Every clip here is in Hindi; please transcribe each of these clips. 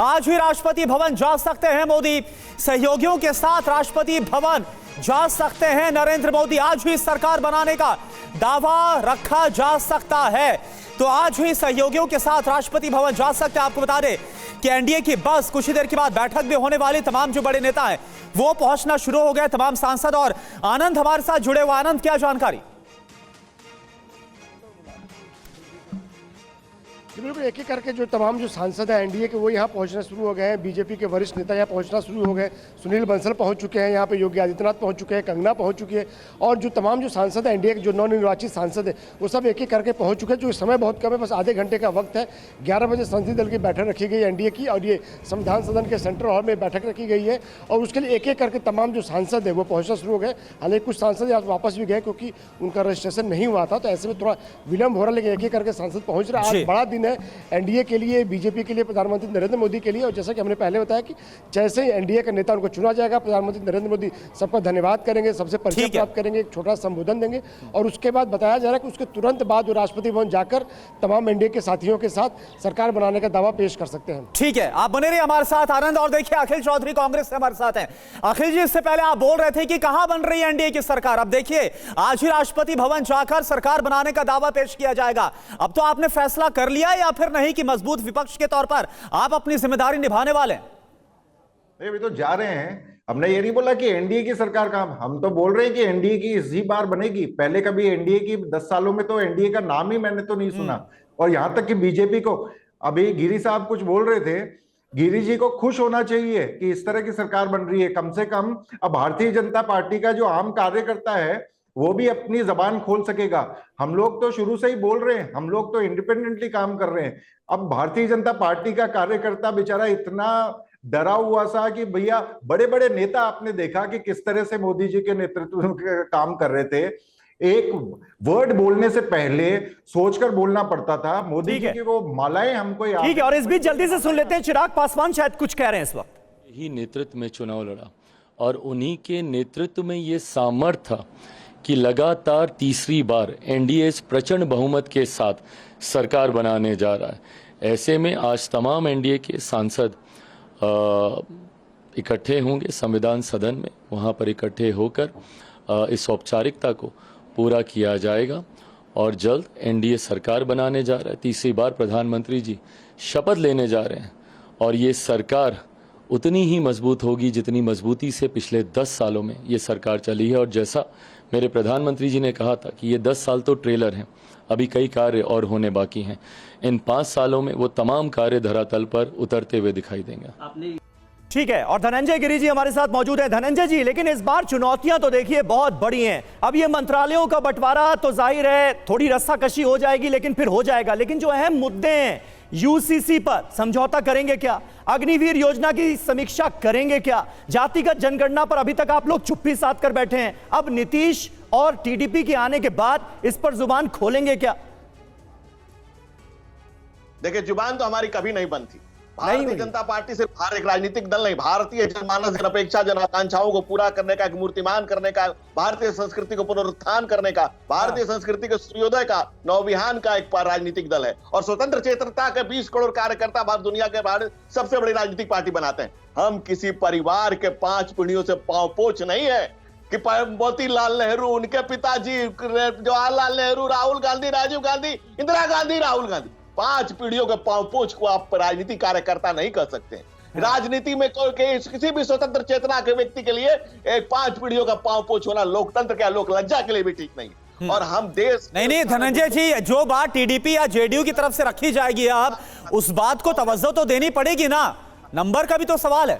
आज ही राष्ट्रपति भवन जा सकते हैं मोदी। सहयोगियों के साथ राष्ट्रपति भवन जा सकते हैं नरेंद्र मोदी। आज ही सरकार बनाने का दावा रखा जा सकता है। तो आज ही सहयोगियों के साथ राष्ट्रपति भवन जा सकते हैं। आपको बता दें कि एनडीए की बस कुछ ही देर के बाद बैठक भी होने वाली। तमाम जो बड़े नेता हैं वो पहुंचना शुरू हो गए, तमाम सांसद। और आनंद हमारे साथ जुड़े हुए। आनंद, क्या जानकारी? बिल्कुल, एक एक करके जो तमाम जो सांसद हैं एनडीए के वो यहाँ पहुँचना शुरू हो गए हैं। बीजेपी के वरिष्ठ नेता यहाँ पहुँचना शुरू हो गए। सुनील बंसल पहुँच चुके हैं, यहाँ पे योगी आदित्यनाथ पहुँच चुके हैं, कंगना पहुँच चुकी है, और जो तमाम जो सांसद हैं एनडीए के जो नवनिर्वाचित सांसद हैं वो सब एक एक करके पहुँच चुके हैं। जो समय बहुत कम है, बस आधे घंटे का वक्त है। 11 बजे संसदीय दल की बैठक रखी गई एनडीए की, और ये संविधान सदन के सेंट्रल हॉल में बैठक रखी गई है। और उसके लिए एक एक करके तमाम जो सांसद है वो पहुँचना शुरू हो गए। हालांकि कुछ सांसद यहाँ वापस भी गए क्योंकि उनका रजिस्ट्रेशन नहीं हुआ था, तो ऐसे में थोड़ा विलंब हो रहा है, लेकिन एक एक करके सांसद पहुँच रहे हैं। आज बड़ा दिन है एनडीए के लिए, बीजेपी के लिए, प्रधानमंत्री नरेंद्र मोदी के लिए। और जैसा कि हमने पहले बताया कि जैसे ही एनडीए का नेता उनको चुना जाएगा, प्रधानमंत्री नरेंद्र मोदी सबका धन्यवाद करेंगे, सबसे परिचय प्राप्त करेंगे, एक छोटा संबोधन देंगे, और उसके बाद बताया जा रहा है कि उसके तुरंत बाद वो राष्ट्रपति भवन जाकर तमाम एनडीए के साथियों के साथ सरकार बनाने का दावा पेश कर सकते हैं। ठीक है, आप बने रहिए हमारे साथ आनंद। और देखिए, अखिल चौधरी कांग्रेस से हमारे साथ हैं। अखिल जी, इससे पहले आप बोल रहे थे कि कहां बन रही है एनडीए की सरकार। अब देखिए, आज ही राष्ट्रपति भवन जाकर सरकार बनाने का दावा पेश किया जाएगा। अब तो आपने फैसला कर लिया या फिर नहीं कि मजबूत विपक्ष के तौर पर आप अपनी जिम्मेदारी निभाने वाले हैं? अभी तो जा रहे हैं। हमने ये नहीं बोला कि एनडीए की सरकार का, हम तो बोल रहे हैं कि एनडीए की इसी बार बनेगी। पहले कभी एनडीए की 10 सालों में तो एनडीए का नाम ही मैंने तो नहीं सुना। और यहां तक कि बीजेपी को, अभी गिरी साहब कुछ बोल रहे थे, गिरी जी को खुश होना चाहिए कि इस तरह की सरकार बन रही है। कम से कम अब भारतीय जनता पार्टी का जो आम कार्यकर्ता है वो भी अपनी जबान खोल सकेगा। हम लोग तो शुरू से ही बोल रहे हैं, हम लोग तो इंडिपेंडेंटली काम कर रहे हैं। अब भारतीय जनता पार्टी का कार्यकर्ता बेचारा इतना डरा हुआ सा कि भैया, बड़े बड़े नेता आपने देखा कि किस तरह से मोदी जी के नेतृत्व में काम कर रहे थे। एक वर्ड बोलने से पहले सोचकर बोलना पड़ता था। मोदी जी की वो मालाएं हमको याद। ठीक है, और इस बीच जल्दी से सुन लेते हैं, चिराग पासवान शायद कुछ कह रहे हैं इस वक्त। ही नेतृत्व में चुनाव लड़ा, और उन्हीं के नेतृत्व में ये सामर्थ्य था कि लगातार तीसरी बार एनडीए इस प्रचंड बहुमत के साथ सरकार बनाने जा रहा है। ऐसे में आज तमाम एनडीए के सांसद इकट्ठे होंगे संविधान सदन में। वहां पर इकट्ठे होकर इस औपचारिकता को पूरा किया जाएगा, और जल्द एनडीए सरकार बनाने जा रहा है। तीसरी बार प्रधानमंत्री जी शपथ लेने जा रहे हैं, और ये सरकार उतनी ही मजबूत होगी जितनी मजबूती से पिछले 10 सालों में ये सरकार चली है। और जैसा मेरे प्रधानमंत्री जी ने कहा था कि ये 10 साल तो ट्रेलर हैं, अभी कई कार्य और होने बाकी हैं। इन 5 सालों में वो तमाम कार्य धरातल पर उतरते हुए दिखाई देंगे। ठीक है, और धनंजय गिरी जी हमारे साथ मौजूद हैं। धनंजय जी, लेकिन इस बार चुनौतियां तो देखिए बहुत बड़ी हैं। अब ये मंत्रालयों का बंटवारा तो जाहिर है थोड़ी रस्साकशी हो जाएगी, लेकिन फिर हो जाएगा। लेकिन जो अहम मुद्दे हैं, यूसीसी पर समझौता करेंगे क्या? अग्निवीर योजना की समीक्षा करेंगे क्या? जातिगत जनगणना पर अभी तक आप लोग चुप्पी साध कर बैठे हैं। अब नीतीश और टीडीपी के आने के बाद इस पर जुबान खोलेंगे क्या? देखिए, जुबान तो हमारी कभी नहीं बंद थी। भारतीय जनता पार्टी सिर्फ हर एक राजनीतिक दल नहीं, भारतीय जनमानस की अपेक्षा, जन आकांक्षाओं को पूरा करने का, एक मूर्तिमान करने का, भारतीय संस्कृति को पुनरुत्थान करने का, भारतीय संस्कृति के सूर्योदय का, नवविहान का एक राजनीतिक दल है। और स्वतंत्र चेतनता के 20 करोड़ कार्यकर्ता भारत दुनिया के भारत सबसे बड़ी राजनीतिक पार्टी बनाते हैं। हम किसी परिवार के 5 पीढ़ियों से पांव पोछ नहीं है कि मोतीलाल नेहरू, उनके पिताजी जवाहरलाल नेहरू, राहुल गांधी, राजीव गांधी, इंदिरा गांधी, राहुल गांधी, 5 पीढ़ियों के पांव पोछ को आप राजनीति कार्यकर्ता नहीं कर सकते। राजनीति में किसी भी स्वतंत्र चेतना के व्यक्ति के लिए एक 5 पीढ़ियों का पांव पोछ होना लोकतंत्र के, लोक लज्जा के लिए भी ठीक नहीं। और हम देश नहीं धनंजय जी, जो बात टीडीपी या जेडीयू की तरफ से रखी जाएगी, अब उस बात को तवज्जो तो देनी पड़ेगी ना। नंबर का भी तो सवाल है।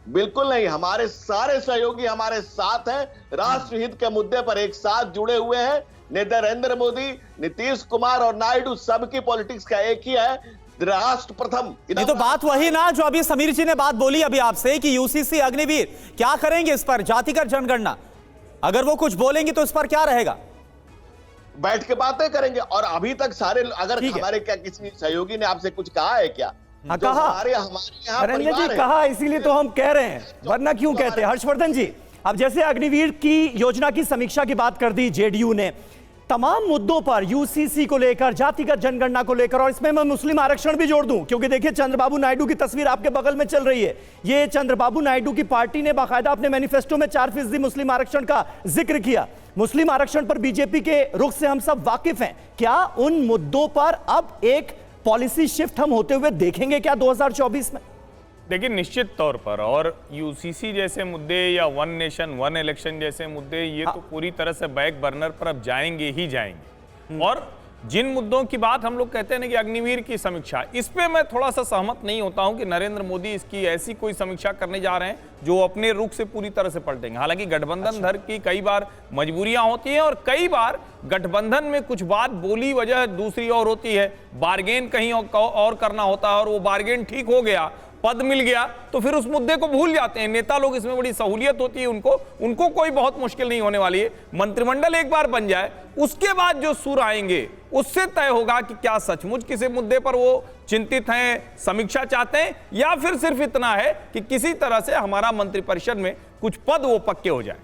बिल्कुल नहीं, हमारे सारे सहयोगी हमारे साथ हैं, राष्ट्र हित के मुद्दे पर एक साथ जुड़े हुए हैं। नरेंद्र मोदी, नीतीश कुमार और नायडू, सबकी पॉलिटिक्स का एक ही है, राष्ट्र प्रथम। ये तो बात वही ना जो अभी समीर जी ने बात बोली अभी आपसे कि यूसीसी, अग्निवीर, क्या करेंगे इस पर? जातिगत जनगणना, अगर वो कुछ बोलेंगे तो इस पर क्या रहेगा? बैठ के बातें करेंगे। और अभी तक सारे, अगर हमारे क्या किसी सहयोगी ने आपसे कुछ कहा है क्या? कहा हमारे नरेंद्र जी कहा, इसीलिए तो हम कह रहे हैं, वरना क्यों कहते? हर्षवर्धन जी, अब जैसे अग्निवीर की योजना की समीक्षा की बात कर दी जेडीयू ने, तमाम मुद्दों पर, यूसीसी को लेकर, जातिगत जनगणना को लेकर, और इसमें मैं मुस्लिम आरक्षण भी जोड़ दूं, क्योंकि देखिए चंद्रबाबू नायडू की तस्वीर आपके बगल में चल रही है। ये चंद्रबाबू नायडू की पार्टी ने बाकायदा अपने मैनिफेस्टो में 4% मुस्लिम आरक्षण का जिक्र किया। मुस्लिम आरक्षण पर बीजेपी के रुख से हम सब वाकिफ हैं। क्या उन मुद्दों पर अब एक पॉलिसी शिफ्ट हम होते हुए देखेंगे क्या 2024 में? देखिए, निश्चित तौर पर, और यूसीसी जैसे मुद्दे या वन नेशन वन इलेक्शन जैसे मुद्दे, ये तो पूरी तरह से बैक बर्नर पर अब जाएंगे ही जाएंगे। और जिन मुद्दों की बात हम लोग कहते हैं ना कि अग्निवीर की समीक्षा, इस पे मैं थोड़ा सा सहमत नहीं होता हूं कि नरेंद्र मोदी इसकी ऐसी कोई समीक्षा करने जा रहे हैं जो अपने रुख से पूरी तरह से पलटेंगे। हालांकि गठबंधन धर की कई बार मजबूरियां होती हैं और कई बार गठबंधन में कुछ बात बोली वजह दूसरी और होती है, बार्गेन कहीं और करना होता है, और वो बार्गेन ठीक हो गया, पद मिल गया, तो फिर उस मुद्दे को भूल जाते हैं नेता लोग। इसमें बड़ी सहूलियत होती है उनको कोई बहुत मुश्किल नहीं होने वाली है। मंत्रिमंडल एक बार बन जाए, उसके बाद जो सुर आएंगे उससे तय होगा कि क्या सचमुच किसी मुद्दे पर वो चिंतित हैं, समीक्षा चाहते हैं, या फिर सिर्फ इतना है कि किसी तरह से हमारा मंत्रिपरिषद में कुछ पद वो पक्के हो जाए।